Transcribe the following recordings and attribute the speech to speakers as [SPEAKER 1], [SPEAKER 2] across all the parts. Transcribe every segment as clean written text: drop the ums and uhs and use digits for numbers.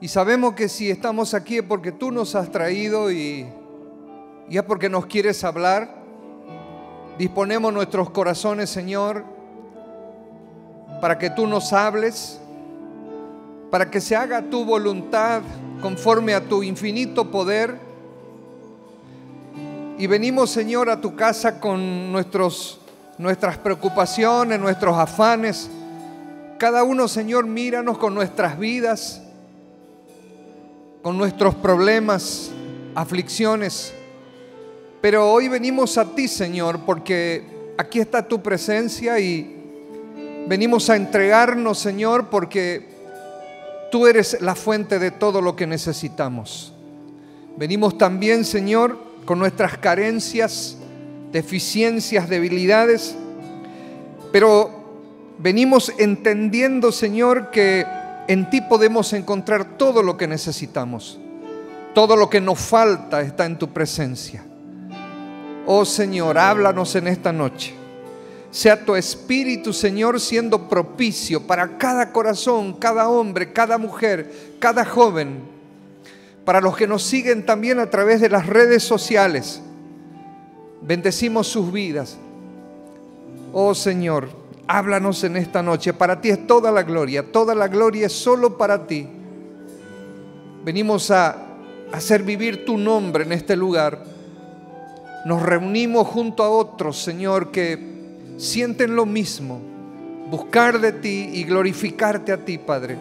[SPEAKER 1] Y sabemos que si estamos aquí es porque tú nos has traído y es porque nos quieres hablar. Disponemos nuestros corazones, Señor, para que tú nos hables, para que se haga tu voluntad conforme a tu infinito poder. Y venimos, Señor, a tu casa con nuestras preocupaciones, nuestros afanes. Cada uno, Señor, míranos con nuestras vidas, con nuestros problemas, aflicciones. Pero hoy venimos a ti, Señor, porque aquí está tu presencia y venimos a entregarnos, Señor, porque tú eres la fuente de todo lo que necesitamos. Venimos también, Señor, con nuestras carencias, deficiencias, debilidades, pero venimos entendiendo, Señor, que en ti podemos encontrar todo lo que necesitamos. Todo lo que nos falta está en tu presencia. Oh Señor, háblanos en esta noche. Sea tu Espíritu, Señor, siendo propicio para cada corazón, cada hombre, cada mujer, cada joven. Para los que nos siguen también a través de las redes sociales. Bendecimos sus vidas. Oh Señor, háblanos en esta noche. Para ti es toda la gloria es solo para ti. Venimos a hacer vivir tu nombre en este lugar. Nos reunimos junto a otros, Señor, que sienten lo mismo, buscar de ti y glorificarte a ti, Padre.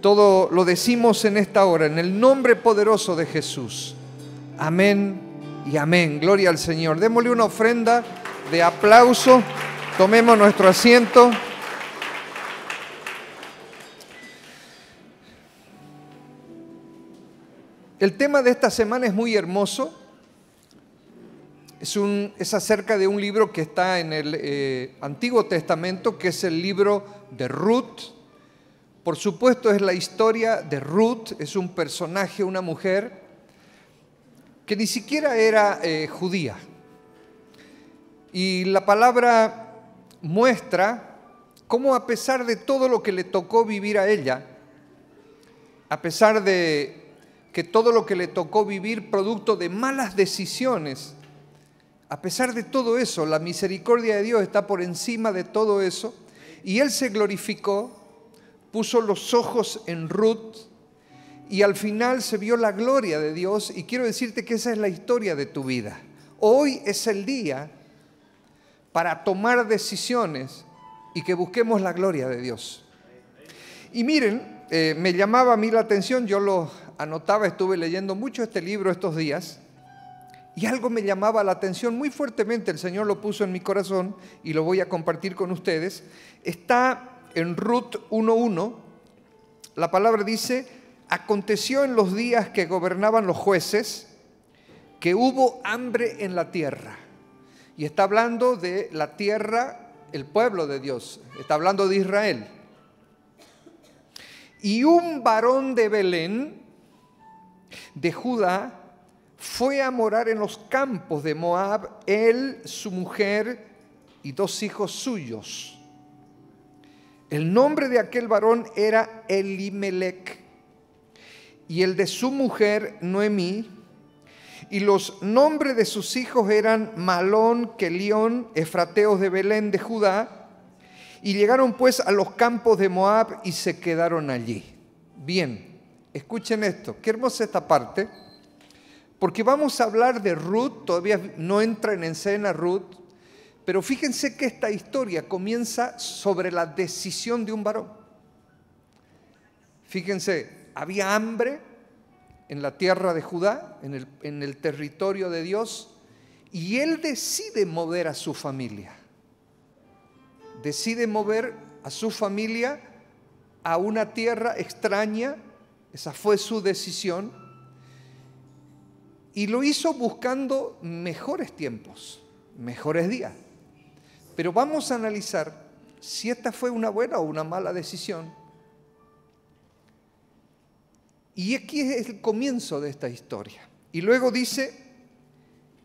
[SPEAKER 1] Todo lo decimos en esta hora, en el nombre poderoso de Jesús. Amén y amén. Gloria al Señor. Démosle una ofrenda de aplauso. Tomemos nuestro asiento. El tema de esta semana es muy hermoso. Es acerca de un libro que está en el Antiguo Testamento, que es el libro de Ruth. Por supuesto, es la historia de Ruth. Es un personaje, una mujer que ni siquiera era judía. Y la palabra muestra cómo, a pesar de todo lo que le tocó vivir a ella, a pesar de que todo lo que le tocó vivir producto de malas decisiones, a pesar de todo eso, la misericordia de Dios está por encima de todo eso. Y Él se glorificó, puso los ojos en Ruth y al final se vio la gloria de Dios. Y quiero decirte que esa es la historia de tu vida. Hoy es el día para tomar decisiones y que busquemos la gloria de Dios. Y miren, me llamaba a mí la atención, yo lo anotaba, estuve leyendo mucho este libro estos días. Y algo me llamaba la atención muy fuertemente, el Señor lo puso en mi corazón y lo voy a compartir con ustedes. Está en Ruth 1:1, la palabra dice: aconteció en los días que gobernaban los jueces, que hubo hambre en la tierra. Y está hablando de la tierra, el pueblo de Dios, está hablando de Israel. Y un varón de Belén, de Judá, fue a morar en los campos de Moab, él, su mujer y 2 hijos suyos. El nombre de aquel varón era Elimelech y el de su mujer Noemí, y los nombres de sus hijos eran Malón, Kelión, efrateos de Belén de Judá, y llegaron pues a los campos de Moab y se quedaron allí. Bien, escuchen esto, qué hermosa esta parte. Porque vamos a hablar de Ruth, todavía no entra en escena Ruth, pero fíjense que esta historia comienza sobre la decisión de un varón. Fíjense, había hambre en la tierra de Judá, en el territorio de Dios, y él decide mover a su familia. Decide mover a su familia a una tierra extraña, esa fue su decisión. Y lo hizo buscando mejores tiempos, mejores días. Pero vamos a analizar si esta fue una buena o una mala decisión. Y aquí es el comienzo de esta historia. Y luego dice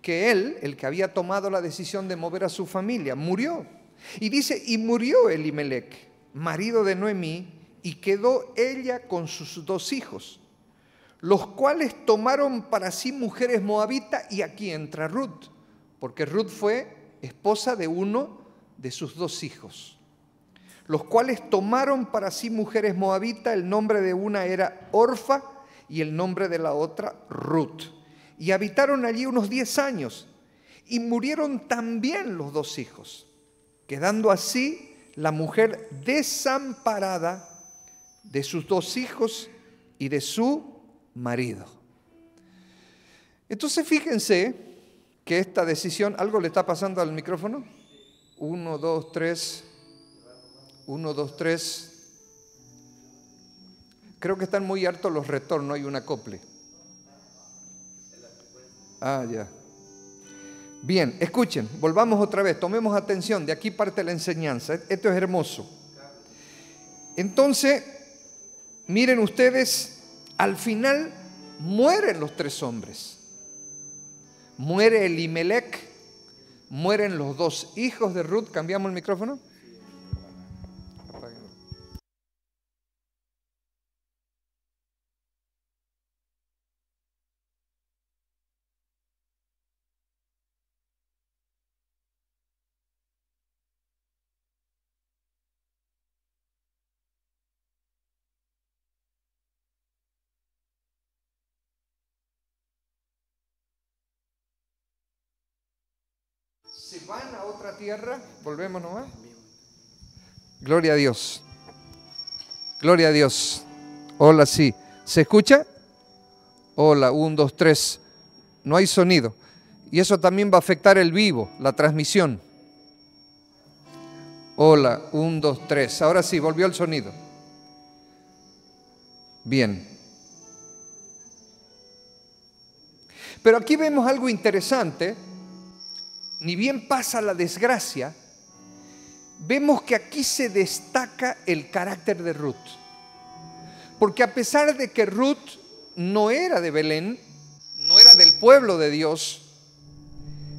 [SPEAKER 1] que él, el que había tomado la decisión de mover a su familia, murió. Y dice, y murió Elimelech, marido de Noemí, y quedó ella con sus 2 hijos, los cuales tomaron para sí mujeres moabitas, y aquí entra Ruth, porque Ruth fue esposa de uno de sus 2 hijos, los cuales tomaron para sí mujeres moabitas, el nombre de una era Orfa y el nombre de la otra Ruth, y habitaron allí unos 10 años, y murieron también los 2 hijos, quedando así la mujer desamparada de sus 2 hijos y de su marido. Entonces fíjense que esta decisión, ¿algo le está pasando al micrófono? 1, 2, 3, 1, 2, 3. Creo que están muy hartos los retornos, hay un acople. Ah, ya. Bien, escuchen, volvamos otra vez, tomemos atención, de aquí parte la enseñanza, esto es hermoso. Entonces, miren ustedes, al final mueren los 3 hombres. Muere Elimelec, mueren los 2 hijos de Ruth. ¿Cambiamos el micrófono? Se van a otra tierra, volvemos nomás. Gloria a Dios. Gloria a Dios. Hola, sí. ¿Se escucha? Hola, 1, 2, 3. No hay sonido. Y eso también va a afectar el vivo, la transmisión. Hola, 1, 2, 3. Ahora sí, volvió el sonido. Bien. Pero aquí vemos algo interesante. Ni bien pasa la desgracia, vemos que aquí se destaca el carácter de Ruth. Porque a pesar de que Ruth no era de Belén, no era del pueblo de Dios,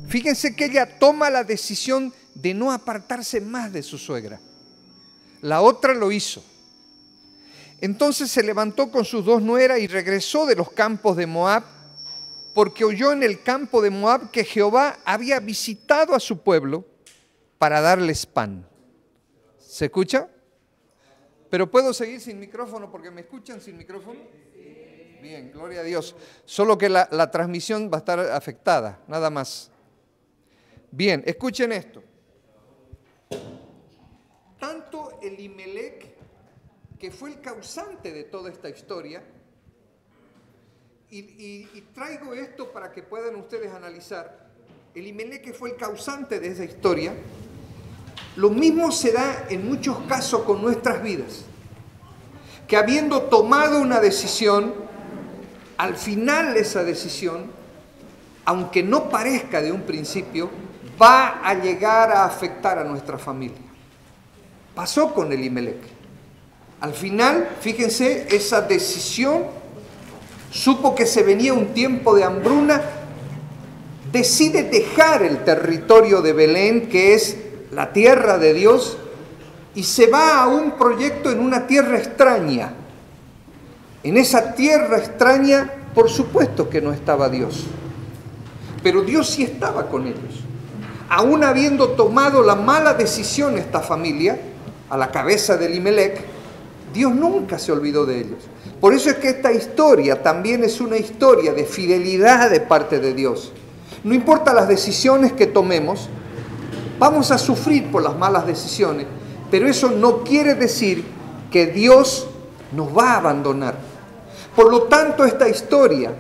[SPEAKER 1] fíjense que ella toma la decisión de no apartarse más de su suegra. La otra lo hizo. Entonces se levantó con sus 2 nueras y regresó de los campos de Moab, porque oyó en el campo de Moab que Jehová había visitado a su pueblo para darles pan. ¿Se escucha? Pero puedo seguir sin micrófono porque me escuchan sin micrófono. Bien, gloria a Dios. Solo que la transmisión va a estar afectada, nada más. Bien, escuchen esto. Tanto Elimelec, que fue el causante de toda esta historia, y traigo esto para que puedan ustedes analizar. Elimelec, que fue el causante de esa historia, lo mismo se da en muchos casos con nuestras vidas, que habiendo tomado una decisión, al final esa decisión, aunque no parezca de un principio, va a llegar a afectar a nuestra familia. Pasó con Elimelec. Al final, fíjense, esa decisión, supo que se venía un tiempo de hambruna, decide dejar el territorio de Belén, que es la tierra de Dios, y se va a un proyecto en una tierra extraña. En esa tierra extraña, por supuesto que no estaba Dios, pero Dios sí estaba con ellos. Aún habiendo tomado la mala decisión esta familia, a la cabeza de Elimelec, Dios nunca se olvidó de ellos. Por eso es que esta historia también es una historia de fidelidad de parte de Dios. No importa las decisiones que tomemos, vamos a sufrir por las malas decisiones, pero eso no quiere decir que Dios nos va a abandonar. Por lo tanto, esta historia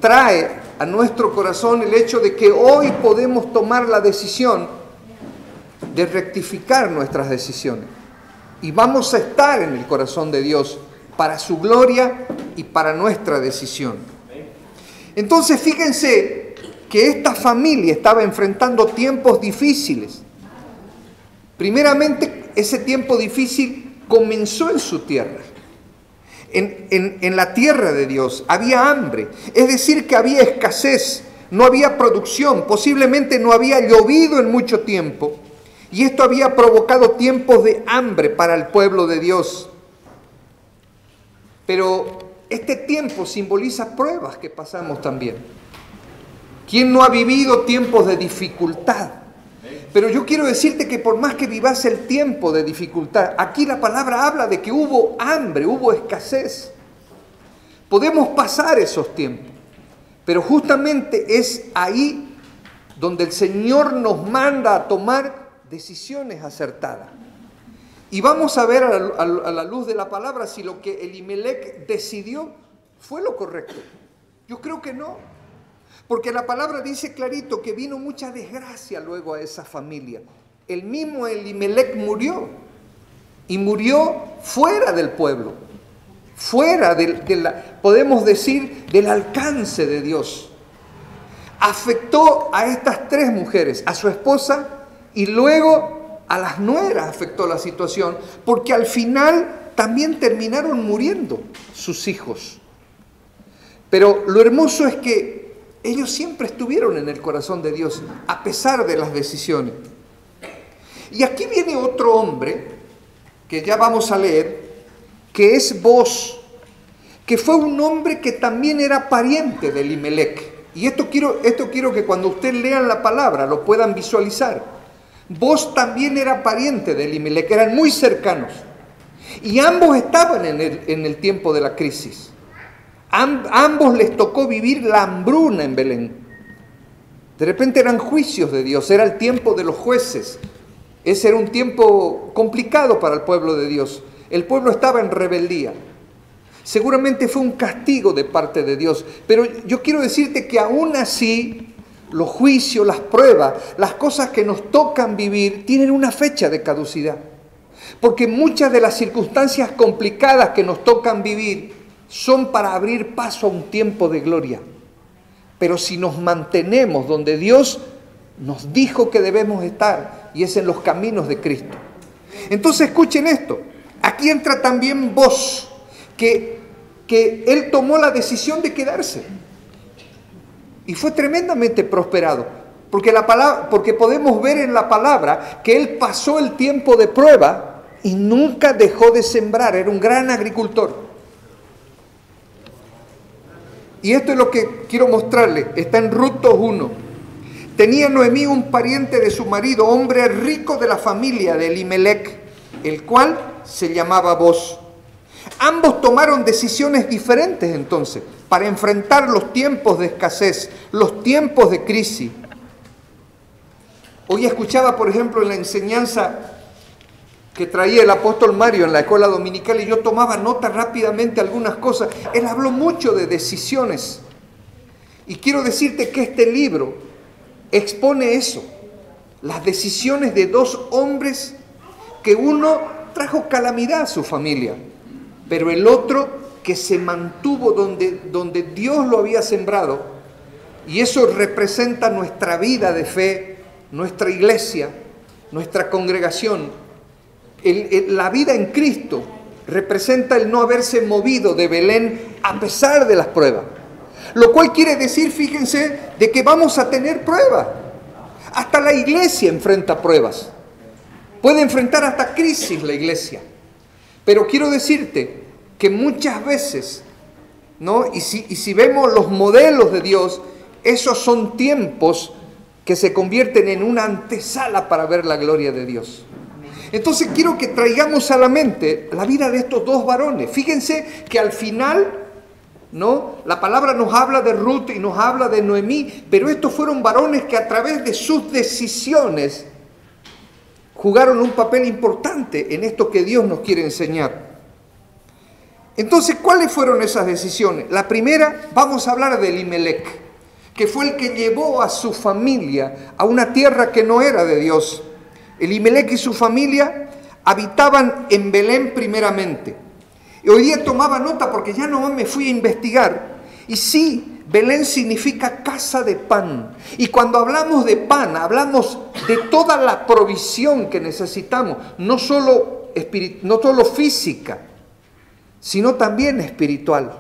[SPEAKER 1] trae a nuestro corazón el hecho de que hoy podemos tomar la decisión de rectificar nuestras decisiones. Y vamos a estar en el corazón de Dios para su gloria y para nuestra decisión. Entonces fíjense que esta familia estaba enfrentando tiempos difíciles. Primeramente, ese tiempo difícil comenzó en su tierra. En la tierra de Dios había hambre, es decir, que había escasez, no había producción, posiblemente no había llovido en mucho tiempo, y esto había provocado tiempos de hambre para el pueblo de Dios. Pero este tiempo simboliza pruebas que pasamos también. ¿Quién no ha vivido tiempos de dificultad? Pero yo quiero decirte que por más que vivas el tiempo de dificultad, aquí la palabra habla de que hubo hambre, hubo escasez. Podemos pasar esos tiempos, pero justamente es ahí donde el Señor nos manda a tomar decisiones acertadas. Y vamos a ver a la luz de la palabra si lo que Elimelec decidió fue lo correcto. Yo creo que no, porque la palabra dice clarito que vino mucha desgracia luego a esa familia. El mismo Elimelec murió, y murió fuera del pueblo, fuera podemos decir, del alcance de Dios. Afectó a estas tres mujeres, a su esposa y luego a las nueras afectó la situación, porque al final también terminaron muriendo sus hijos. Pero lo hermoso es que ellos siempre estuvieron en el corazón de Dios, a pesar de las decisiones. Y aquí viene otro hombre, que ya vamos a leer, que es Booz, que fue un hombre que también era pariente de Elimelec. Y esto quiero que cuando ustedes lean la palabra lo puedan visualizar. Booz también era pariente de Elimelec, eran muy cercanos. Y ambos estaban en el tiempo de la crisis. Ambos les tocó vivir la hambruna en Belén. De repente eran juicios de Dios, era el tiempo de los jueces. Ese era un tiempo complicado para el pueblo de Dios. El pueblo estaba en rebeldía. Seguramente fue un castigo de parte de Dios. Pero yo quiero decirte que aún así, los juicios, las pruebas, las cosas que nos tocan vivir, tienen una fecha de caducidad. Porque muchas de las circunstancias complicadas que nos tocan vivir son para abrir paso a un tiempo de gloria. Pero si nos mantenemos donde Dios nos dijo que debemos estar, y es en los caminos de Cristo. Entonces escuchen esto. Aquí entra también Booz, que él tomó la decisión de quedarse. Y fue tremendamente prosperado. Porque podemos ver en la palabra que él pasó el tiempo de prueba y nunca dejó de sembrar. Era un gran agricultor. Y esto es lo que quiero mostrarle. Está en Ruth 2:1. Tenía Noemí un pariente de su marido, hombre rico de la familia de Elimelec, el cual se llamaba Booz. Ambos tomaron decisiones diferentes entonces para enfrentar los tiempos de escasez, los tiempos de crisis. Hoy escuchaba, por ejemplo, en la enseñanza que traía el apóstol Mario en la escuela dominical, y yo tomaba nota rápidamente algunas cosas. Él habló mucho de decisiones. Y quiero decirte que este libro expone eso, las decisiones de dos hombres, que uno trajo calamidad a su familia, pero el otro que se mantuvo donde Dios lo había sembrado. Y eso representa nuestra vida de fe, nuestra iglesia, nuestra congregación. La vida en Cristo representa el no haberse movido de Belén a pesar de las pruebas. Lo cual quiere decir, fíjense, de que vamos a tener pruebas. Hasta la iglesia enfrenta pruebas. Puede enfrentar hasta crisis la iglesia. Pero quiero decirte que muchas veces, ¿no? Y si vemos los modelos de Dios, esos son tiempos que se convierten en una antesala para ver la gloria de Dios. Entonces quiero que traigamos a la mente la vida de estos dos varones. Fíjense que al final, ¿no? La palabra nos habla de Ruth y nos habla de Noemí, pero estos fueron varones que a través de sus decisiones jugaron un papel importante en esto que Dios nos quiere enseñar. Entonces, ¿cuáles fueron esas decisiones? La primera, vamos a hablar de Elimelec, que fue el que llevó a su familia a una tierra que no era de Dios. Elimelec y su familia habitaban en Belén primeramente. Y hoy día tomaba nota porque ya no me fui a investigar. Y sí, Belén significa casa de pan. Y cuando hablamos de pan, hablamos de toda la provisión que necesitamos, no solo física, sino también espiritual.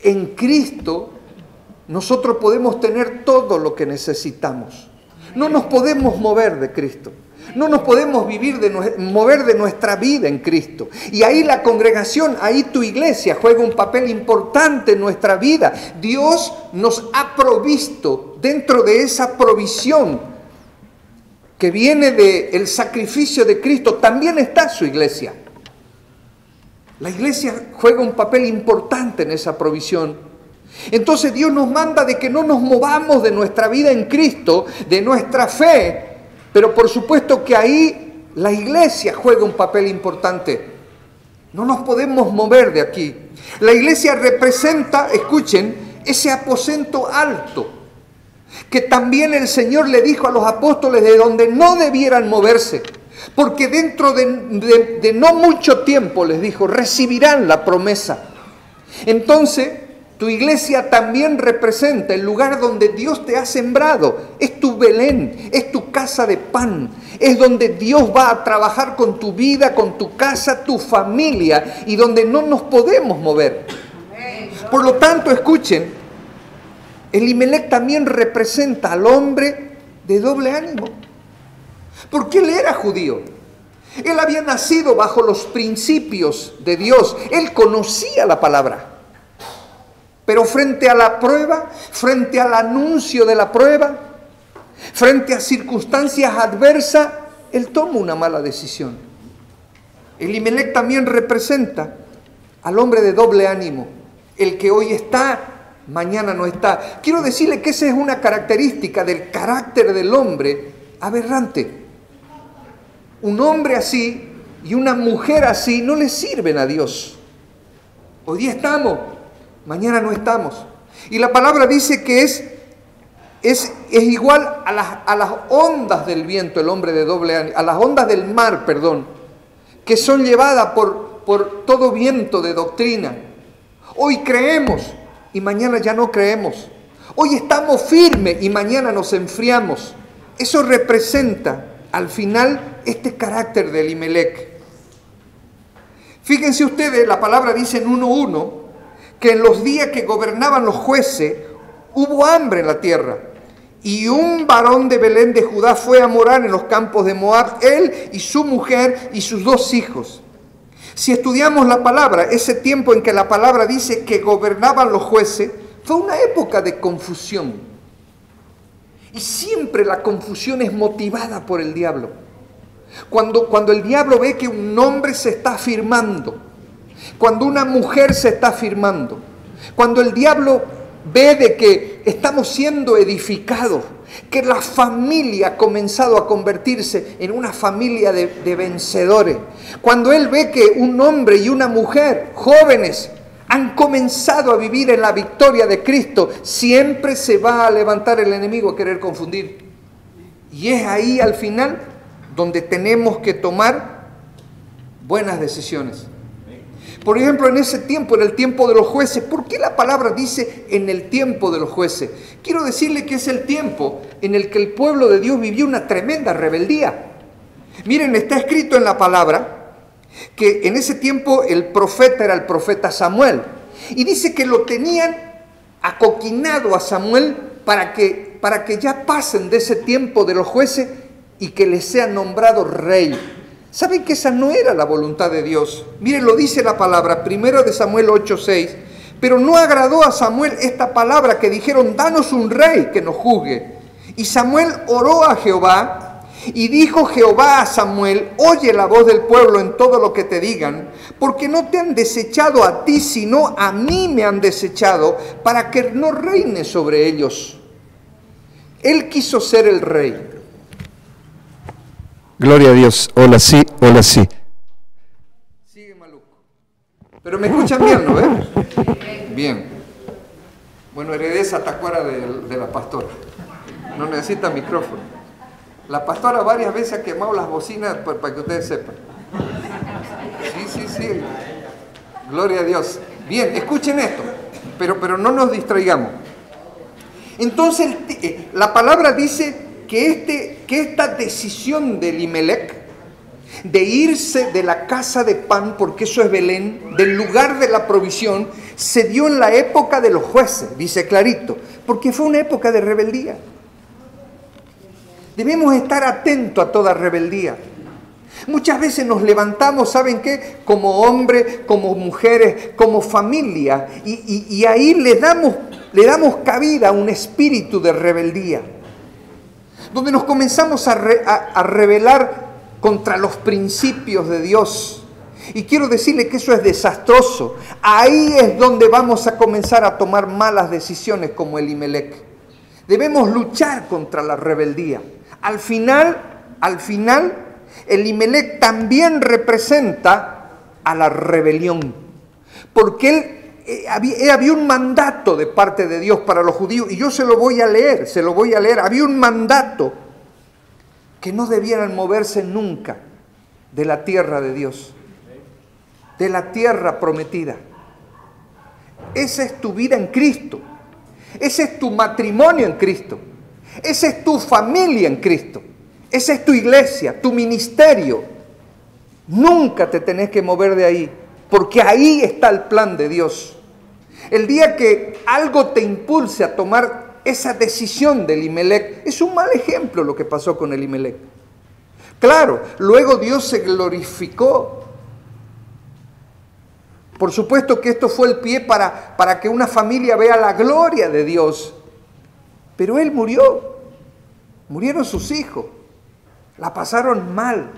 [SPEAKER 1] En Cristo nosotros podemos tener todo lo que necesitamos. No nos podemos mover de Cristo. No nos podemos mover de nuestra vida en Cristo. Y ahí la congregación, ahí tu iglesia juega un papel importante en nuestra vida. Dios nos ha provisto dentro de esa provisión que viene del sacrificio de Cristo. También está su iglesia. La iglesia juega un papel importante en esa provisión. Entonces Dios nos manda de que no nos movamos de nuestra vida en Cristo, de nuestra fe. Pero por supuesto que ahí la iglesia juega un papel importante. No nos podemos mover de aquí. La iglesia representa, escuchen, ese aposento alto que también el Señor le dijo a los apóstoles de donde no debieran moverse. Porque dentro de no mucho tiempo, les dijo, recibirán la promesa. Entonces, tu iglesia también representa el lugar donde Dios te ha sembrado. Es tu Belén, es tu casa de pan. Es donde Dios va a trabajar con tu vida, con tu casa, tu familia, y donde no nos podemos mover. Por lo tanto, escuchen, Elimelec también representa al hombre de doble ánimo. Porque él era judío. Él había nacido bajo los principios de Dios. Él conocía la palabra. Pero frente a la prueba, frente al anuncio de la prueba, frente a circunstancias adversas, él toma una mala decisión. Elimelec también representa al hombre de doble ánimo, el que hoy está, mañana no está. Quiero decirle que esa es una característica del carácter del hombre aberrante. Un hombre así y una mujer así no le sirven a Dios. Hoy día estamos, mañana no estamos. Y la palabra dice que es igual a las ondas del viento, el hombre de doble ánimo, a las ondas del mar, perdón, que son llevadas por todo viento de doctrina. Hoy creemos y mañana ya no creemos. Hoy estamos firmes y mañana nos enfriamos. Eso representa al final este carácter de Elimelec. Fíjense ustedes, la palabra dice en 1:1 que en los días que gobernaban los jueces hubo hambre en la tierra. Y un varón de Belén de Judá fue a morar en los campos de Moab, él y su mujer y sus 2 hijos. Si estudiamos la palabra, ese tiempo en que la palabra dice que gobernaban los jueces, fue una época de confusión. Y siempre la confusión es motivada por el diablo. Cuando el diablo ve que un hombre se está afirmando, cuando una mujer se está afirmando, cuando el diablo ve de que estamos siendo edificados, que la familia ha comenzado a convertirse en una familia de vencedores, cuando él ve que un hombre y una mujer jóvenes han comenzado a vivir en la victoria de Cristo, siempre se va a levantar el enemigo a querer confundir. Y es ahí al final donde tenemos que tomar buenas decisiones. Por ejemplo, en ese tiempo, en el tiempo de los jueces, ¿por qué la palabra dice en el tiempo de los jueces? Quiero decirle que es el tiempo en el que el pueblo de Dios vivió una tremenda rebeldía. Miren, está escrito en la palabra que en ese tiempo el profeta era el profeta Samuel. Y dice que lo tenían acoquinado a Samuel para que ya pasen de ese tiempo de los jueces y que le sea nombrado rey. ¿Saben que esa no era la voluntad de Dios? Miren, lo dice la palabra, 1 Samuel 8:6. Pero no agradó a Samuel esta palabra que dijeron, danos un rey que nos juzgue. Y Samuel oró a Jehová. Y dijo Jehová a Samuel, oye la voz del pueblo en todo lo que te digan, porque no te han desechado a ti, sino a mí me han desechado, para que no reine sobre ellos. Él quiso ser el rey.
[SPEAKER 2] Gloria a Dios. Hola sí, hola sí.
[SPEAKER 1] Sigue maluco. Pero me escuchan bien, ¿no ven? Bien. Bueno, heredé esa tacuara de la pastora. No necesita micrófono. La pastora varias veces ha quemado las bocinas para que ustedes sepan. Sí. Gloria a Dios. Bien, escuchen esto, pero no nos distraigamos. Entonces, la palabra dice que esta decisión de Elimelec de irse de la casa de pan, porque eso es Belén, del lugar de la provisión, se dio en la época de los jueces, dice clarito, porque fue una época de rebeldía. Debemos estar atentos a toda rebeldía. Muchas veces nos levantamos, ¿saben qué? Como hombres, como mujeres, como familia, y ahí le damos cabida a un espíritu de rebeldía, donde nos comenzamos a rebelar contra los principios de Dios. Y quiero decirle que eso es desastroso. Ahí es donde vamos a comenzar a tomar malas decisiones como Elimelec. Debemos luchar contra la rebeldía. Al final, Elimelec también representa a la rebelión, porque había un mandato de parte de Dios para los judíos, y yo se lo voy a leer, había un mandato que no debieran moverse nunca de la tierra de Dios, de la tierra prometida. Esa es tu vida en Cristo, ese es tu matrimonio en Cristo, esa es tu familia en Cristo. Esa es tu iglesia, tu ministerio. Nunca te tenés que mover de ahí, porque ahí está el plan de Dios. El día que algo te impulse a tomar esa decisión de Elimelec, es un mal ejemplo lo que pasó con Elimelec. Claro, luego Dios se glorificó. Por supuesto que esto fue el pie para que una familia vea la gloria de Dios. Pero él murió, murieron sus hijos. La pasaron mal.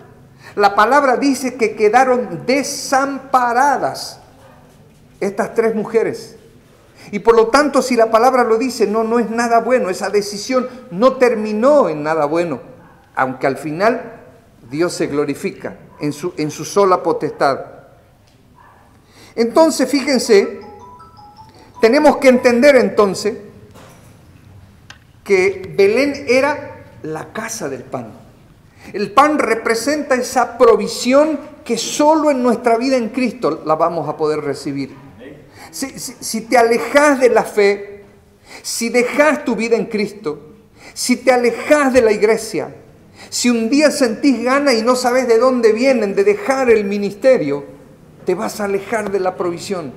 [SPEAKER 1] La palabra dice que quedaron desamparadas estas 3 mujeres. Y por lo tanto, si la palabra lo dice, no es nada bueno. Esa decisión no terminó en nada bueno. Aunque al final Dios se glorifica en su sola potestad. Entonces, fíjense, tenemos que entender entonces que Belén era la casa del pan. El pan representa esa provisión que solo en nuestra vida en Cristo la vamos a poder recibir. Si te alejas de la fe, si dejas tu vida en Cristo, si te alejas de la iglesia, si un día sentís ganas y no sabes de dónde vienen, de dejar el ministerio, te vas a alejar de la provisión.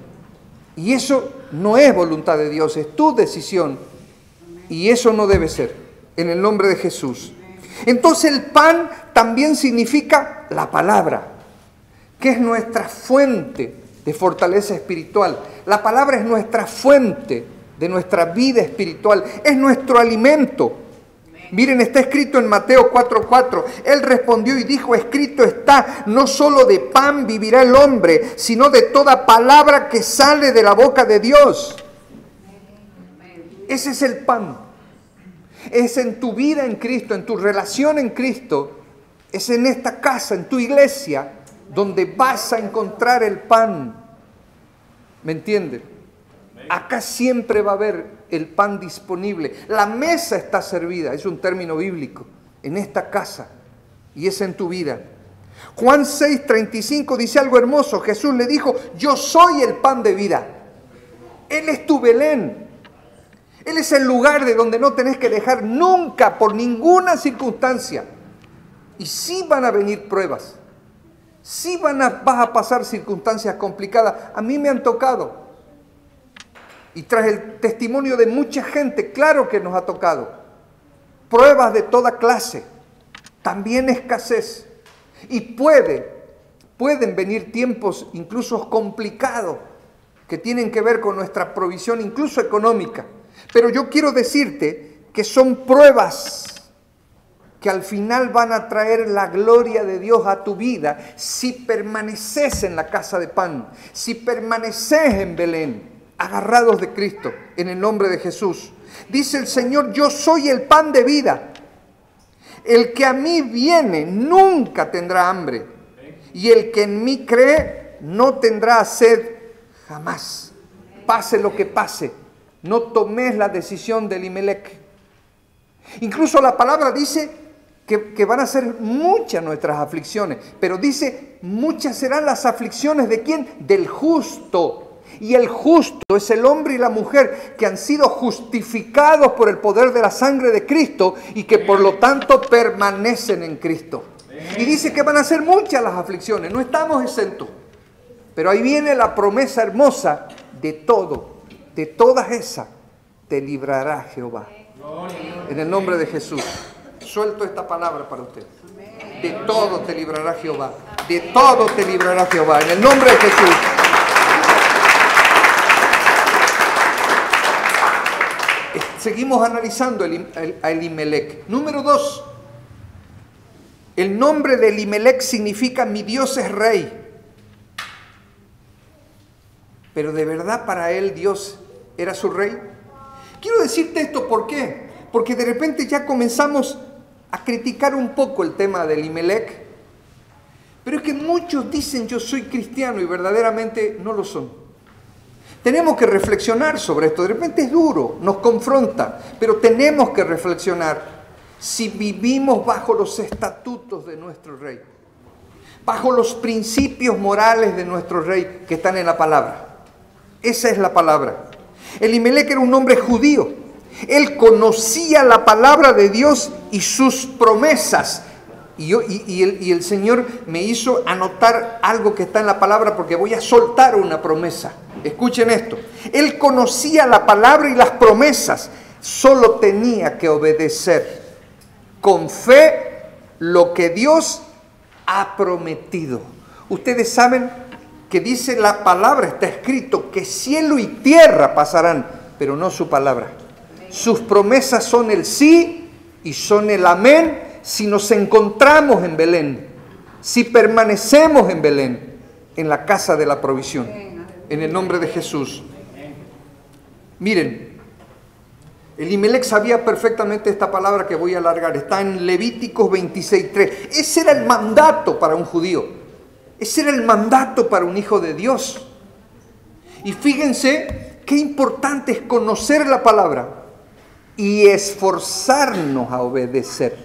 [SPEAKER 1] Y eso no es voluntad de Dios, es tu decisión. Y eso no debe ser, en el nombre de Jesús. Entonces el pan también significa la palabra, que es nuestra fuente de fortaleza espiritual. La palabra es nuestra fuente de nuestra vida espiritual, es nuestro alimento. Miren, está escrito en Mateo 4:4. Él respondió y dijo: escrito está, no solo de pan vivirá el hombre, sino de toda palabra que sale de la boca de Dios. Ese es el pan. Es en tu vida en Cristo, en tu relación en Cristo, es en esta casa, en tu iglesia, donde vas a encontrar el pan. ¿Me entienden? Acá siempre va a haber el pan disponible. La mesa está servida, es un término bíblico, en esta casa, y es en tu vida. Juan 6:35 dice algo hermoso. Jesús le dijo: yo soy el pan de vida. Él es tu Belén. Él es el lugar de donde no tenés que dejar nunca, por ninguna circunstancia. Y sí van a venir pruebas. Sí vas a pasar circunstancias complicadas. A mí me han tocado. Y tras el testimonio de mucha gente, claro que nos ha tocado. Pruebas de toda clase. También escasez. Y pueden venir tiempos incluso complicados que tienen que ver con nuestra provisión, incluso económica. Pero yo quiero decirte que son pruebas que al final van a traer la gloria de Dios a tu vida si permaneces en la casa de pan, si permaneces en Belén, agarrados de Cristo, en el nombre de Jesús. Dice el Señor: yo soy el pan de vida. El que a mí viene nunca tendrá hambre, y el que en mí cree no tendrá sed jamás. Pase lo que pase, no tomes la decisión de Elimelec. Incluso la palabra dice que van a ser muchas nuestras aflicciones, pero dice: muchas serán las aflicciones ¿de quién? Del justo. Y el justo es el hombre y la mujer que han sido justificados por el poder de la sangre de Cristo y que por lo tanto permanecen en Cristo. Y dice que van a ser muchas las aflicciones, no estamos exentos. Pero ahí viene la promesa hermosa: de todo, de todas esas te librará Jehová. En el nombre de Jesús. suelto esta palabra para usted. De todo te librará Jehová. De todo te librará Jehová. En el nombre de Jesús. Seguimos analizando a Elimelec. Número 2. El nombre de Elimelec significa mi Dios es rey. Pero ¿de verdad para él Dios era su rey? Quiero decirte esto, ¿por qué? Porque de repente ya comenzamos a criticar un poco el tema de Elimelec. Pero es que muchos dicen yo soy cristiano y verdaderamente no lo son. Tenemos que reflexionar sobre esto. De repente es duro, nos confronta, pero tenemos que reflexionar si vivimos bajo los estatutos de nuestro rey, bajo los principios morales de nuestro rey que están en la palabra. Esa es la palabra. Elimelec era un hombre judío. Él conocía la palabra de Dios y sus promesas. Y el Señor me hizo anotar algo que está en la palabra porque voy a soltar una promesa. Escuchen esto. Él conocía la palabra y las promesas. Solo tenía que obedecer con fe lo que Dios ha prometido. Ustedes saben que dice la palabra, está escrito que cielo y tierra pasarán, pero no su palabra. Sus promesas son el sí y son el amén si nos encontramos en Belén, si permanecemos en Belén, en la casa de la provisión, en el nombre de Jesús. Miren, Elimelec sabía perfectamente esta palabra que voy a alargar, está en Levíticos 26:3. Ese era el mandato para un judío. Ese era el mandato para un hijo de Dios. Y fíjense qué importante es conocer la palabra y esforzarnos a obedecer.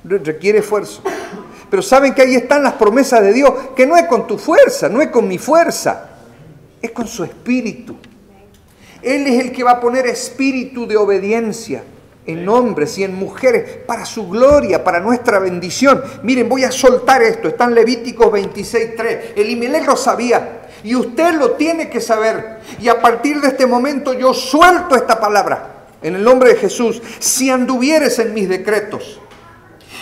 [SPEAKER 1] Requiere esfuerzo. Pero saben que ahí están las promesas de Dios, que no es con tu fuerza, no es con mi fuerza, es con su espíritu. Él es el que va a poner espíritu de obediencia en hombres y en mujeres, para su gloria, para nuestra bendición. Miren, voy a soltar esto, está en Levíticos 26:3. Elimelec lo sabía y usted lo tiene que saber. Y a partir de este momento yo suelto esta palabra en el nombre de Jesús. Si anduvieres en mis decretos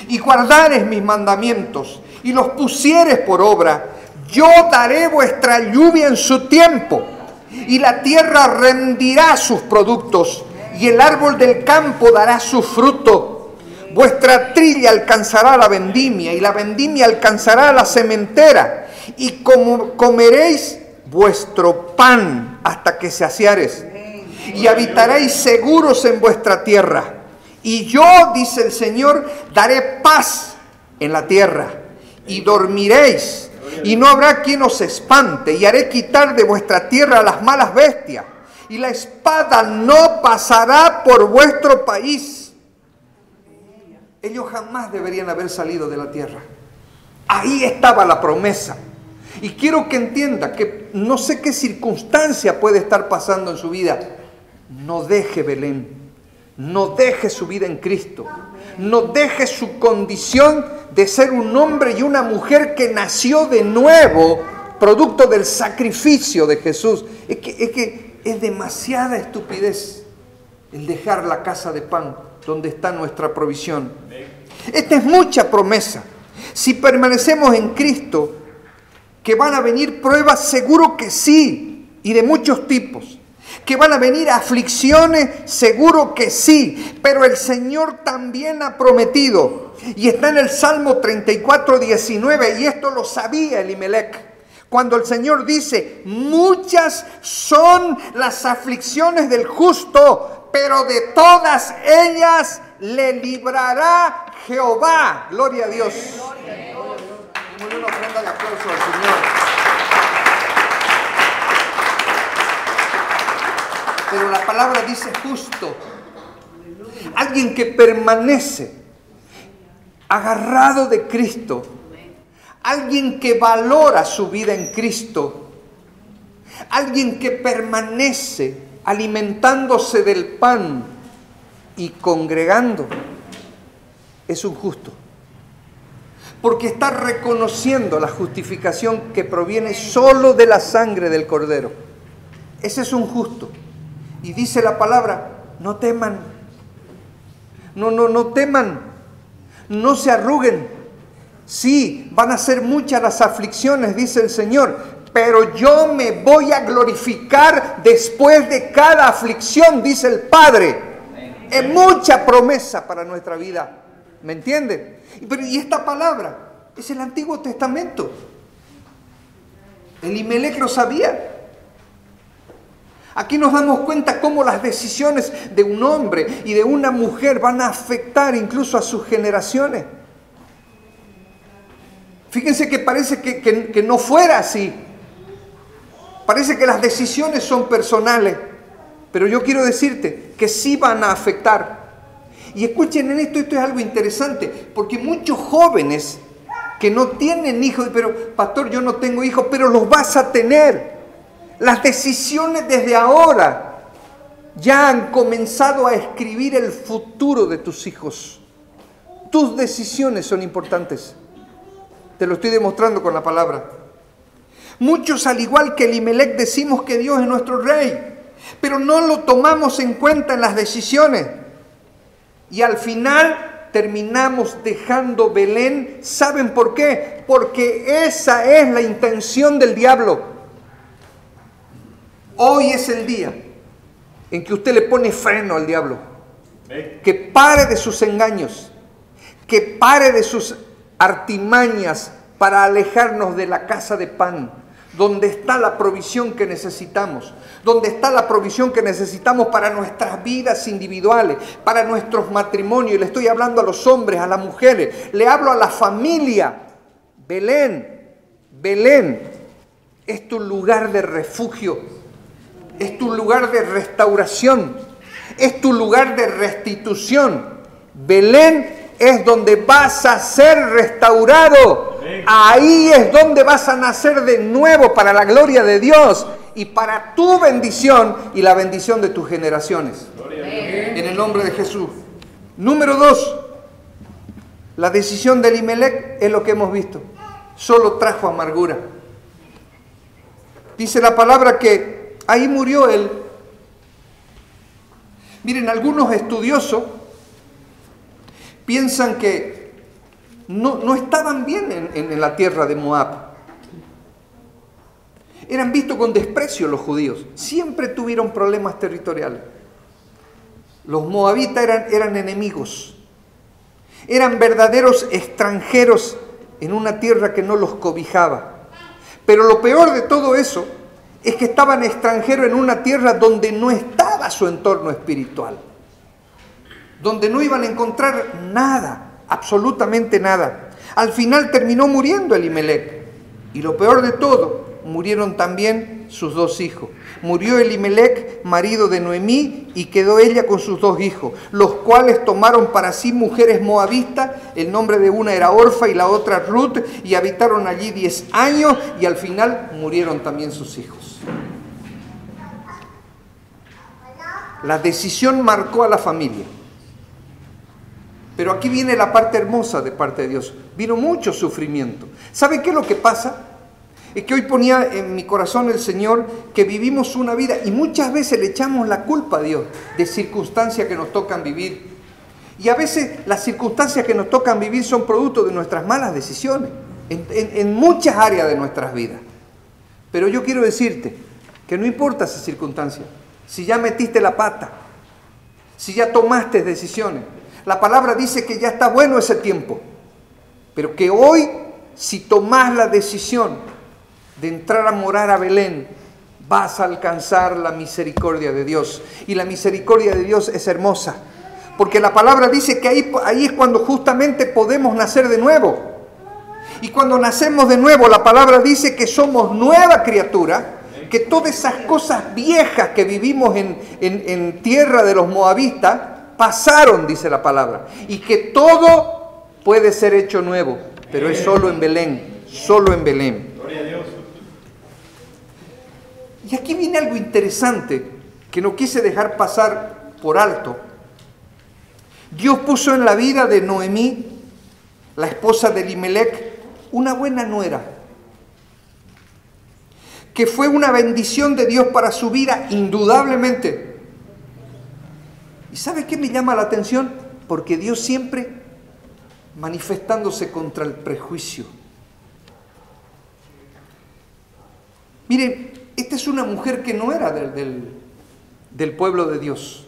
[SPEAKER 1] y guardares mis mandamientos y los pusieres por obra, yo daré vuestra lluvia en su tiempo y la tierra rendirá sus productos y el árbol del campo dará su fruto. Vuestra trilla alcanzará la vendimia y la vendimia alcanzará la sementera. Y comeréis vuestro pan hasta que saciares. Y habitaréis seguros en vuestra tierra. Y yo, dice el Señor, daré paz en la tierra. Y dormiréis. Y no habrá quien os espante. Y haré quitar de vuestra tierra las malas bestias. Y la espada no pasará por vuestro país. Ellos jamás deberían haber salido de la tierra. Ahí estaba la promesa. Y quiero que entienda que no sé qué circunstancia puede estar pasando en su vida. No deje Belén. No deje su vida en Cristo. No deje su condición de ser un hombre y una mujer que nació de nuevo, producto del sacrificio de Jesús. Es demasiada estupidez el dejar la casa de pan donde está nuestra provisión. Esta es mucha promesa. Si permanecemos en Cristo, que van a venir pruebas, seguro que sí, y de muchos tipos. Que van a venir aflicciones, seguro que sí, pero el Señor también ha prometido, y está en el Salmo 34:19, y esto lo sabía Elimelec. Cuando el Señor dice, muchas son las aflicciones del justo, pero de todas ellas le librará Jehová. Gloria a Dios. Démosle una ofrenda de aplauso al Señor. Pero la palabra dice justo. Alguien que permanece agarrado de Cristo. Alguien que valora su vida en Cristo. Alguien que permanece alimentándose del pan y congregando. Es un justo. Porque está reconociendo la justificación que proviene solo de la sangre del Cordero. Ese es un justo. Y dice la palabra, no teman. No teman. No se arruguen. Sí, van a ser muchas las aflicciones, dice el Señor, pero yo me voy a glorificar después de cada aflicción, dice el Padre. Es mucha promesa para nuestra vida. ¿Me entienden? Y esta palabra es el Antiguo Testamento. Elimelec lo sabía. Aquí nos damos cuenta cómo las decisiones de un hombre y de una mujer van a afectar incluso a sus generaciones. Fíjense que parece que no fuera así. Parece que las decisiones son personales, pero yo quiero decirte que sí van a afectar. Y escuchen en esto es algo interesante, porque muchos jóvenes que no tienen hijos, pero pastor, yo no tengo hijos, pero los vas a tener. Las decisiones desde ahora ya han comenzado a escribir el futuro de tus hijos. Tus decisiones son importantes. Te lo estoy demostrando con la palabra. Muchos, al igual que Elimelec, decimos que Dios es nuestro rey, pero no lo tomamos en cuenta en las decisiones. Y al final terminamos dejando Belén. ¿Saben por qué? Porque esa es la intención del diablo. Hoy es el día en que usted le pone freno al diablo. Que pare de sus engaños, que pare de sus artimañas para alejarnos de la casa de pan, donde está la provisión que necesitamos, donde está la provisión que necesitamos para nuestras vidas individuales, para nuestros matrimonios. Y le estoy hablando a los hombres, a las mujeres, le hablo a la familia. Belén, Belén es tu lugar de refugio, es tu lugar de restauración, es tu lugar de restitución. Belén es donde vas a ser restaurado. Ahí es donde vas a nacer de nuevo para la gloria de Dios y para tu bendición y la bendición de tus generaciones. En el nombre de Jesús. Número 2. La decisión de Elimelec es lo que hemos visto. Solo trajo amargura. Dice la palabra que ahí murió él. Miren, algunos estudiosos piensan que no estaban bien en la tierra de Moab. Eran vistos con desprecio los judíos. Siempre tuvieron problemas territoriales. Los moabitas eran enemigos. Eran verdaderos extranjeros en una tierra que no los cobijaba. Pero lo peor de todo eso es que estaban extranjeros en una tierra donde no estaba su entorno espiritual, donde no iban a encontrar nada, absolutamente nada. Al final terminó muriendo Elimelec, y lo peor de todo, murieron también sus 2 hijos. Murió Elimelec, marido de Noemí, y quedó ella con sus 2 hijos, los cuales tomaron para sí mujeres moabitas. El nombre de una era Orfa y la otra Ruth, y habitaron allí 10 años, y al final murieron también sus hijos. La decisión marcó a la familia. Pero aquí viene la parte hermosa de parte de Dios. Vino mucho sufrimiento. ¿Sabe qué es lo que pasa? Es que hoy ponía en mi corazón el Señor que vivimos una vida y muchas veces le echamos la culpa a Dios de circunstancias que nos tocan vivir. Y a veces las circunstancias que nos tocan vivir son producto de nuestras malas decisiones en muchas áreas de nuestras vidas. Pero yo quiero decirte que no importa esa circunstancia. Si ya metiste la pata, si ya tomaste decisiones, la palabra dice que ya está bueno ese tiempo, pero que hoy, si tomás la decisión de entrar a morar a Belén, vas a alcanzar la misericordia de Dios. Y la misericordia de Dios es hermosa, porque la palabra dice que ahí es cuando justamente podemos nacer de nuevo. Y cuando nacemos de nuevo, la palabra dice que somos nueva criatura, que todas esas cosas viejas que vivimos en tierra de los moabitas pasaron, dice la palabra, y que todo puede ser hecho nuevo, pero es solo en Belén, solo en Belén.
[SPEAKER 3] Gloria a Dios.
[SPEAKER 1] Y aquí viene algo interesante que no quise dejar pasar por alto. Dios puso en la vida de Noemí, la esposa de Elimelec, una buena nuera, que fue una bendición de Dios para su vida, indudablemente. ¿Y sabe qué me llama la atención? Porque Dios siempre manifestándose contra el prejuicio. Miren, esta es una mujer que no era del pueblo de Dios.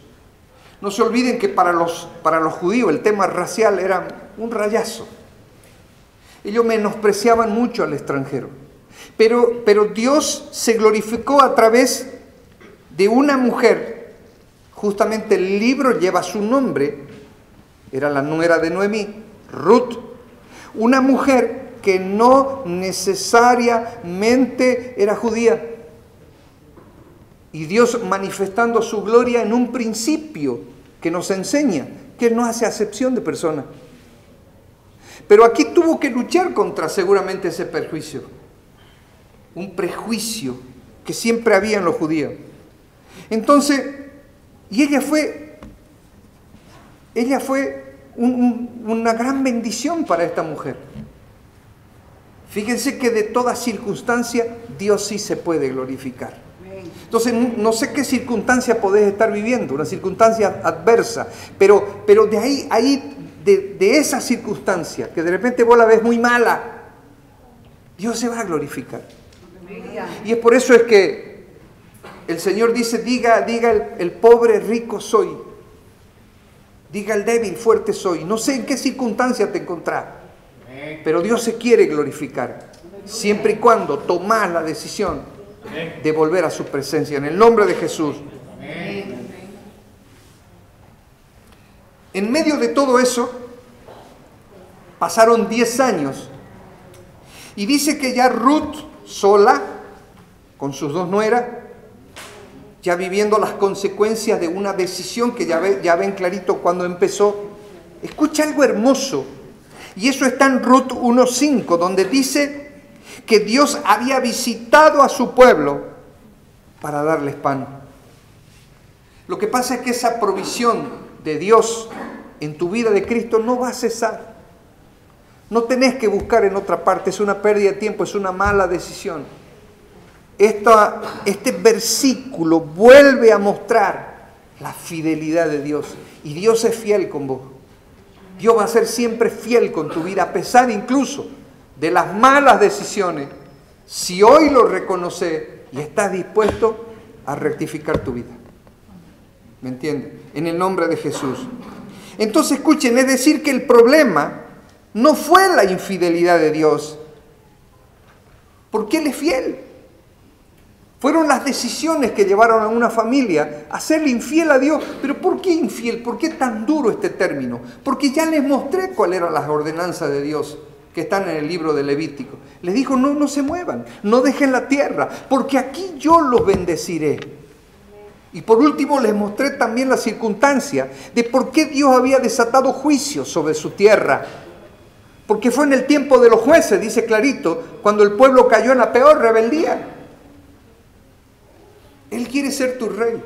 [SPEAKER 1] No se olviden que para los judíos el tema racial era un rayazo. Ellos menospreciaban mucho al extranjero. Pero Dios se glorificó a través de una mujer. Justamente el libro lleva su nombre. Era la nuera de Noemí, Ruth. Una mujer que no necesariamente era judía. Y Dios manifestando su gloria en un principio que nos enseña que Él no hace acepción de personas. Pero aquí tuvo que luchar contra seguramente ese prejuicio. Un prejuicio que siempre había en los judíos. Entonces, y ella fue una gran bendición para esta mujer. Fíjense que de toda circunstancia Dios sí se puede glorificar. Entonces, no sé qué circunstancia podés estar viviendo, una circunstancia adversa, pero de esa circunstancia, que de repente vos la ves muy mala, Dios se va a glorificar. Y es por eso es que el Señor dice, diga el pobre rico soy, diga el débil fuerte soy. No sé en qué circunstancia te encontrás, pero Dios se quiere glorificar, siempre y cuando tomás la decisión de volver a su presencia, en el nombre de Jesús. En medio de todo eso, pasaron 10 años, y dice que ya Ruth, sola, con sus dos nueras, ya viviendo las consecuencias de una decisión que ya ven clarito cuando empezó. Escucha algo hermoso, y eso está en Ruth 1:5, donde dice que Dios había visitado a su pueblo para darles pan. Lo que pasa es que esa provisión de Dios en tu vida de Cristo no va a cesar. No tenés que buscar en otra parte, es una pérdida de tiempo, es una mala decisión. Este versículo vuelve a mostrar la fidelidad de Dios, y Dios es fiel con vos. Dios va a ser siempre fiel con tu vida, a pesar incluso de las malas decisiones, si hoy lo reconoces y estás dispuesto a rectificar tu vida. ¿Me entienden? En el nombre de Jesús. Entonces escuchen, es decir que el problema no fue la infidelidad de Dios, porque Él es fiel. Fueron las decisiones que llevaron a una familia a serle infiel a Dios. ¿Pero por qué infiel? ¿Por qué tan duro este término? Porque ya les mostré cuáles eran las ordenanzas de Dios que están en el libro de Levítico. Les dijo, no se muevan, no dejen la tierra, porque aquí yo los bendeciré. Y por último les mostré también la circunstancia de por qué Dios había desatado juicio sobre su tierra. Porque fue en el tiempo de los jueces, dice clarito, cuando el pueblo cayó en la peor rebeldía. Él quiere ser tu rey.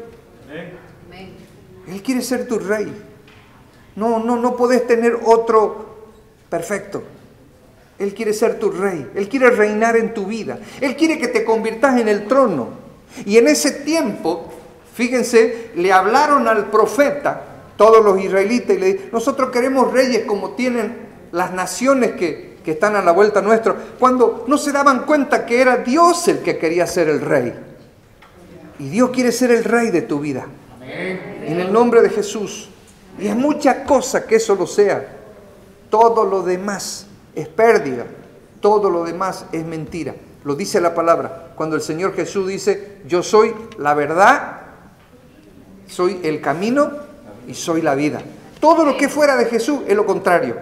[SPEAKER 1] Él quiere ser tu rey. No podés tener otro perfecto. Él quiere ser tu rey. Él quiere reinar en tu vida. Él quiere que te conviertas en el trono. Y en ese tiempo, fíjense, le hablaron al profeta, todos los israelitas, y le dijeron, nosotros queremos reyes como tienen las naciones que están a la vuelta nuestra, cuando no se daban cuenta que era Dios el que quería ser el rey. Y Dios quiere ser el rey de tu vida. Amén. En el nombre de Jesús. Y es mucha cosa que eso lo sea. Todo lo demás es pérdida. Todo lo demás es mentira. Lo dice la palabra. Cuando el Señor Jesús dice, yo soy la verdad, soy el camino y soy la vida. Todo lo que fuera de Jesús es lo contrario.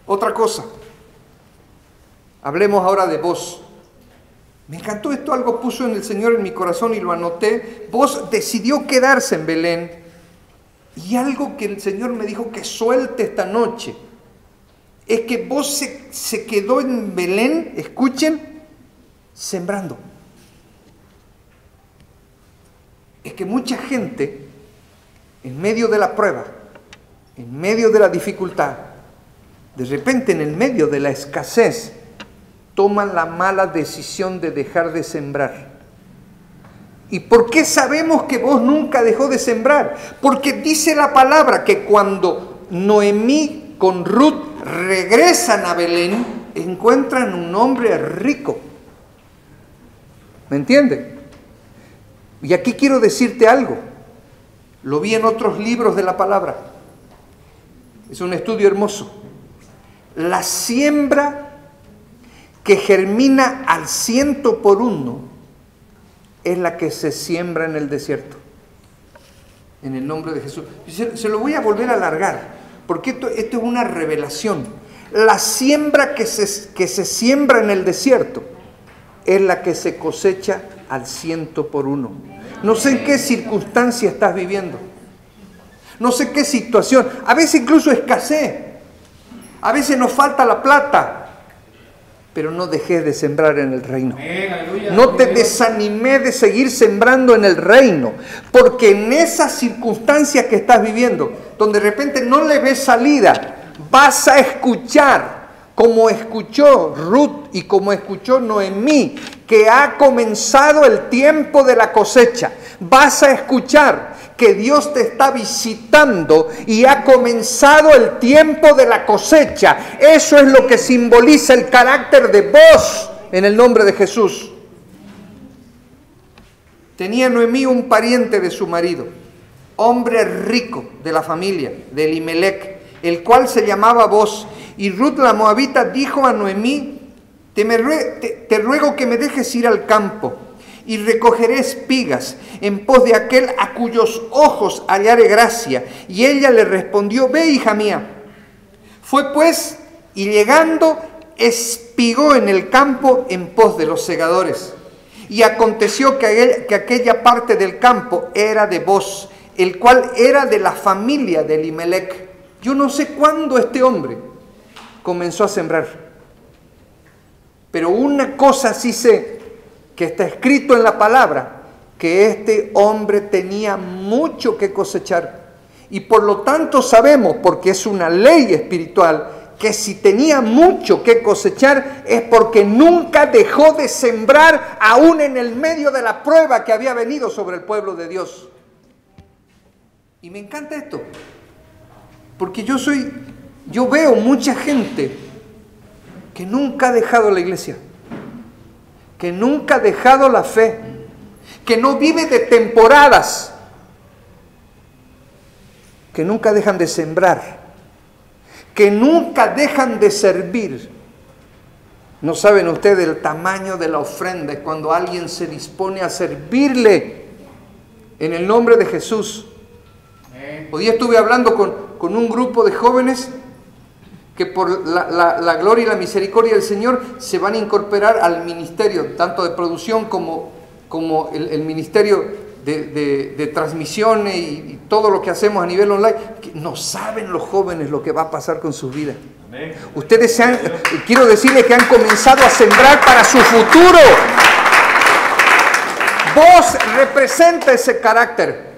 [SPEAKER 1] Otra cosa. Hablemos ahora de vos. Me encantó esto, algo puso en el Señor en mi corazón y lo anoté. Vos decidió quedarse en Belén, y algo que el Señor me dijo que suelte esta noche es que vos se quedó en Belén, escuchen, sembrando. Es que mucha gente, en medio de la prueba, en medio de la dificultad, de repente en el medio de la escasez, toman la mala decisión de dejar de sembrar. ¿Y por qué sabemos que vos nunca dejó de sembrar? Porque dice la palabra que cuando Noemí con Ruth regresan a Belén, encuentran un hombre rico. ¿Me entienden? Y aquí quiero decirte algo. Lo vi en otros libros de la palabra. Es un estudio hermoso. La siembra que germina al 100% es la que se siembra en el desierto. En el nombre de Jesús. Se lo voy a volver a alargar, porque esto es una revelación. La siembra que se siembra en el desierto es la que se cosecha al 100%. No sé en qué circunstancia estás viviendo. No sé qué situación. A veces incluso escasez. A veces nos falta la plata. Pero no dejes de sembrar en el reino. No te desanimes de seguir sembrando en el reino. Porque en esas circunstancias que estás viviendo, donde de repente no le ves salida, vas a escuchar, como escuchó Ruth y como escuchó Noemí, que ha comenzado el tiempo de la cosecha. Vas a escuchar que Dios te está visitando y ha comenzado el tiempo de la cosecha. Eso es lo que simboliza el carácter de vos en el nombre de Jesús. Tenía Noemí un pariente de su marido, hombre rico de la familia de Elimelec, el cual se llamaba Boz. Y Ruth la moabita dijo a Noemí: te ruego que me dejes ir al campo y recogeré espigas en pos de aquel a cuyos ojos hallaré gracia. Y ella le respondió: ve, hija mía. Fue pues, y llegando, espigó en el campo en pos de los segadores. Y aconteció que aquella parte del campo era de Boz, el cual era de la familia de Elimelec. Yo no sé cuándo este hombre comenzó a sembrar, pero una cosa sí sé, que está escrito en la palabra, que este hombre tenía mucho que cosechar. Y por lo tanto sabemos, porque es una ley espiritual, que si tenía mucho que cosechar es porque nunca dejó de sembrar, aún en el medio de la prueba que había venido sobre el pueblo de Dios. Y me encanta esto, porque yo veo mucha gente que nunca ha dejado la iglesia, que nunca ha dejado la fe, que no vive de temporadas, que nunca dejan de sembrar, que nunca dejan de servir. No saben ustedes el tamaño de la ofrenda cuando alguien se dispone a servirle en el nombre de Jesús. Hoy día estuve hablando con un grupo de jóvenes que por la gloria y la misericordia del Señor se van a incorporar al ministerio, tanto de producción como el ministerio de transmisiones y todo lo que hacemos a nivel online. No saben los jóvenes lo que va a pasar con sus vidas. Amén. Ustedes quiero decirles que han comenzado a sembrar para su futuro. Vos representa ese carácter.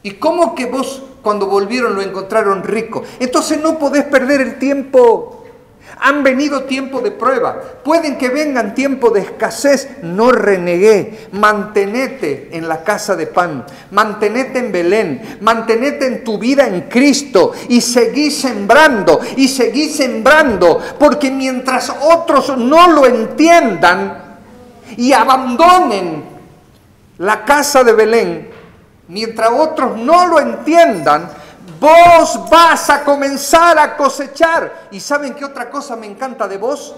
[SPEAKER 1] ¿Y cómo que vos, cuando volvieron, lo encontraron rico? Entonces no podés perder el tiempo. Han venido tiempos de prueba. Pueden que vengan tiempos de escasez. No renegué. Mantenete en la casa de pan. Mantenete en Belén. Mantenete en tu vida en Cristo. Y seguí sembrando. Y seguí sembrando. Porque mientras otros no lo entiendan y abandonen la casa de Belén, mientras otros no lo entiendan, vos vas a comenzar a cosechar. ¿Y saben qué otra cosa me encanta de vos?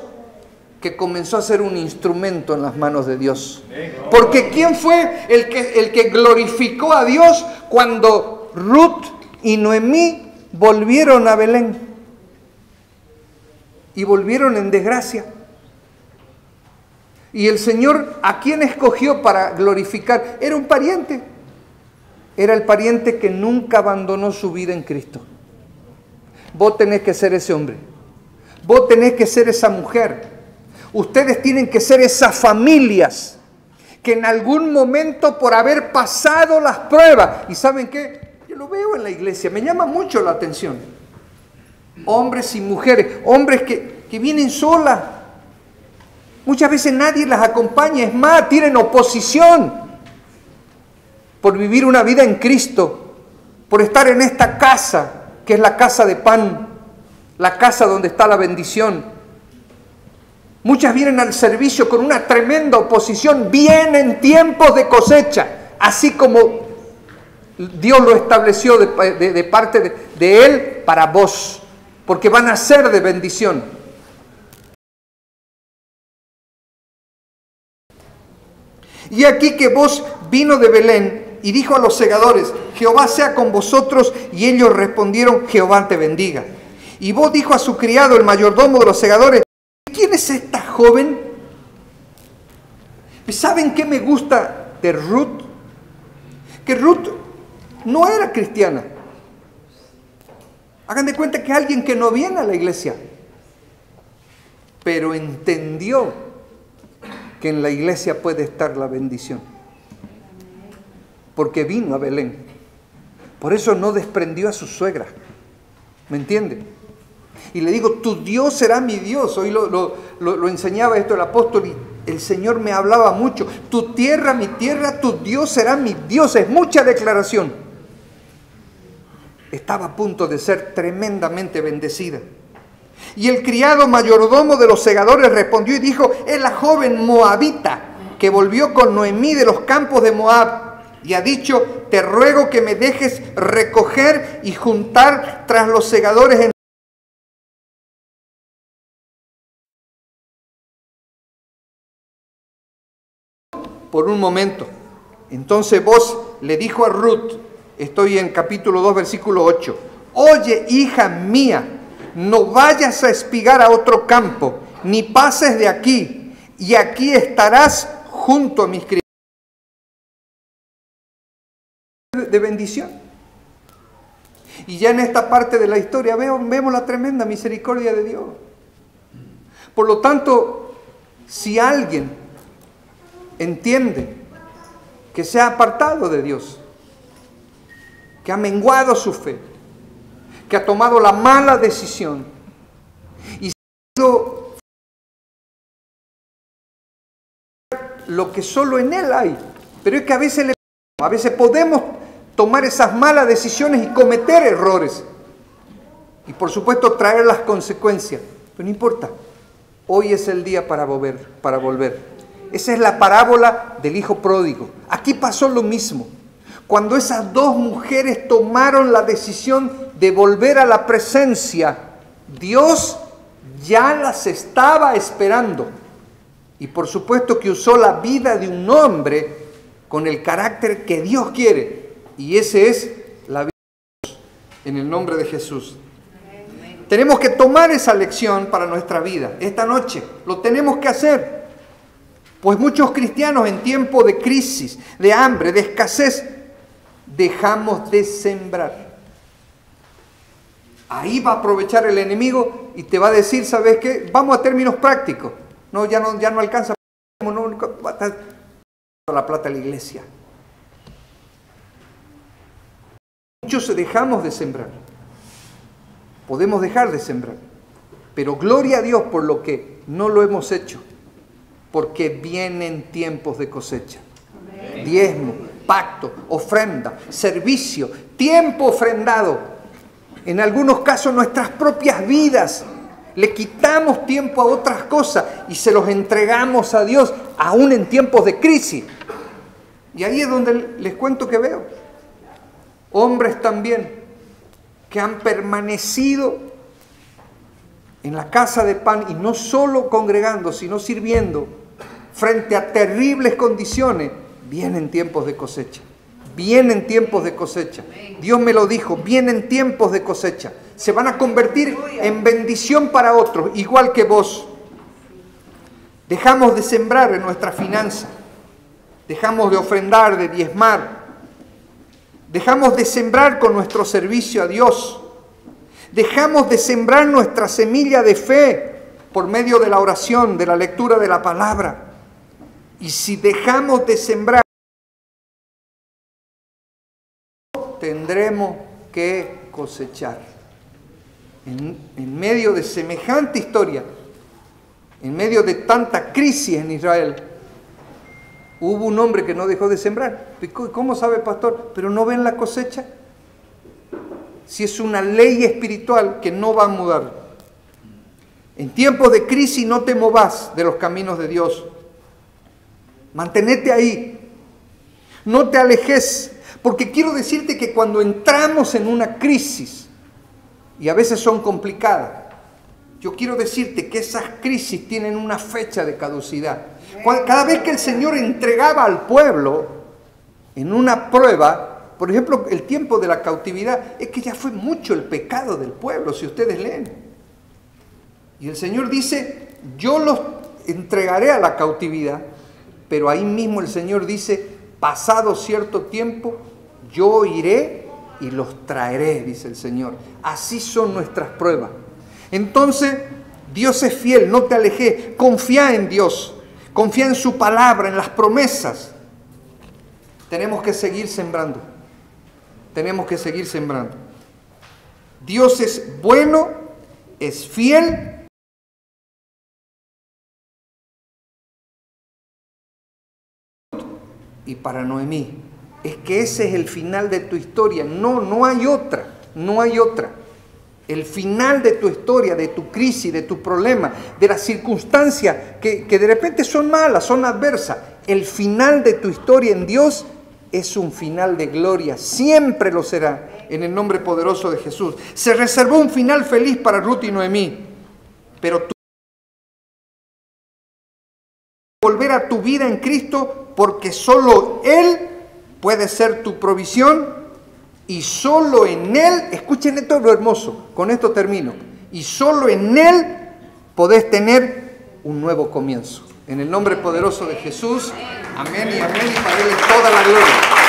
[SPEAKER 1] Que comenzó a ser un instrumento en las manos de Dios. Porque ¿quién fue el que glorificó a Dios cuando Ruth y Noemí volvieron a Belén? Y volvieron en desgracia. Y el Señor, ¿a quién escogió para glorificar? Era un pariente. Era el pariente que nunca abandonó su vida en Cristo. Vos tenés que ser ese hombre. Vos tenés que ser esa mujer. Ustedes tienen que ser esas familias que en algún momento, por haber pasado las pruebas, y ¿saben qué? Yo lo veo en la iglesia, me llama mucho la atención. Hombres y mujeres, hombres que vienen solas. Muchas veces nadie las acompaña, es más, tienen oposición por vivir una vida en Cristo, por estar en esta casa, que es la casa de pan, la casa donde está la bendición. Muchas vienen al servicio con una tremenda oposición, vienen tiempos de cosecha, así como Dios lo estableció de parte de Él para vos, porque van a ser de bendición. Y aquí que vos vino de Belén y dijo a los segadores, Jehová sea con vosotros, y ellos respondieron, Jehová te bendiga. Y vos dijo a su criado, el mayordomo de los segadores, ¿quién es esta joven? ¿Saben qué me gusta de Ruth? Que Ruth no era cristiana. Hagan de cuenta que alguien que no viene a la iglesia, pero entendió que en la iglesia puede estar la bendición, porque vino a Belén. Por eso no desprendió a su suegra, ¿me entienden? Y le digo, tu Dios será mi Dios. Hoy lo enseñaba esto el apóstol y el Señor me hablaba mucho. Tu tierra, mi tierra, tu Dios será mi Dios. Es mucha declaración. Estaba a punto de ser tremendamente bendecida. Y el criado mayordomo de los segadores respondió y dijo, es la joven moabita que volvió con Noemí de los campos de Moab y ha dicho, te ruego que me dejes recoger y juntar tras los segadores en... Por un momento. Entonces vos le dijo a Ruth, estoy en capítulo 2, versículo 8, oye, hija mía, no vayas a espigar a otro campo, ni pases de aquí, y aquí estarás junto a mis criados. De bendición. Y ya en esta parte de la historia vemos la tremenda misericordia de Dios. Por lo tanto, si alguien entiende que se ha apartado de Dios, que ha menguado su fe, que ha tomado la mala decisión y lo que solo en Él hay, pero es que a veces podemos tomar esas malas decisiones y cometer errores y por supuesto traer las consecuencias, pero no importa, hoy es el día para volver. Esa es la parábola del hijo pródigo. Aquí pasó lo mismo. Cuando esas dos mujeres tomaron la decisión de volver a la presencia, Dios ya las estaba esperando. Y por supuesto que usó la vida de un hombre con el carácter que Dios quiere. Y ese es la vida de Dios, en el nombre de Jesús. Tenemos que tomar esa lección para nuestra vida. Esta noche lo tenemos que hacer. Pues muchos cristianos en tiempo de crisis, de hambre, de escasez, dejamos de sembrar. Ahí va a aprovechar el enemigo y te va a decir, ¿sabes qué? Vamos a términos prácticos. No, ya no alcanza. No, va a estar la plata a la iglesia. Muchos dejamos de sembrar. Podemos dejar de sembrar. Pero gloria a Dios por lo que no lo hemos hecho. Porque vienen tiempos de cosecha. Amén. Diezmo, pacto, ofrenda, servicio, tiempo ofrendado. En algunos casos nuestras propias vidas. Le quitamos tiempo a otras cosas y se los entregamos a Dios, aún en tiempos de crisis. Y ahí es donde les cuento que veo. Hombres también que han permanecido en la casa de pan y no solo congregando, sino sirviendo frente a terribles condiciones. Vienen tiempos de cosecha. Vienen tiempos de cosecha. Dios me lo dijo, vienen tiempos de cosecha. Se van a convertir en bendición para otros, igual que vos. Dejamos de sembrar en nuestra finanza. Dejamos de ofrendar, de diezmar. Dejamos de sembrar con nuestro servicio a Dios. Dejamos de sembrar nuestra semilla de fe por medio de la oración, de la lectura de la palabra. Y si dejamos de sembrar, tendremos que cosechar. En medio de semejante historia, En medio de tanta crisis en Israel, hubo un hombre que no dejó de sembrar. ¿Cómo sabe, pastor? ¿Pero no ven la cosecha? Si es una ley espiritual que no va a mudar. En tiempos de crisis no te movas de los caminos de Dios. Mantenete ahí. No te alejes. Porque quiero decirte que cuando entramos en una crisis, y a veces son complicadas, yo quiero decirte que esas crisis tienen una fecha de caducidad. Cada vez que el Señor entregaba al pueblo en una prueba, por ejemplo, el tiempo de la cautividad, es que ya fue mucho el pecado del pueblo, si ustedes leen. Y el Señor dice, yo los entregaré a la cautividad, pero ahí mismo el Señor dice, pasado cierto tiempo, yo iré y los traeré, dice el Señor. Así son nuestras pruebas. Entonces, Dios es fiel, no te alejes, confía en Dios, confía en su palabra, en las promesas. Tenemos que seguir sembrando, tenemos que seguir sembrando. Dios es bueno, es fiel. Y para Noemí, es que ese es el final de tu historia, no hay otra, no hay otra. El final de tu historia, de tu crisis, de tu problema, de las circunstancias que de repente son malas, son adversas. El final de tu historia en Dios es un final de gloria. Siempre lo será, en el nombre poderoso de Jesús. Se reservó un final feliz para Ruth y Noemí. Pero tú volver a tu vida en Cristo, porque solo Él puede ser tu provisión. Y solo en Él, escuchen esto lo hermoso, con esto termino, y solo en Él podés tener un nuevo comienzo. En el nombre poderoso de Jesús, amén y amén, y para Él toda la gloria.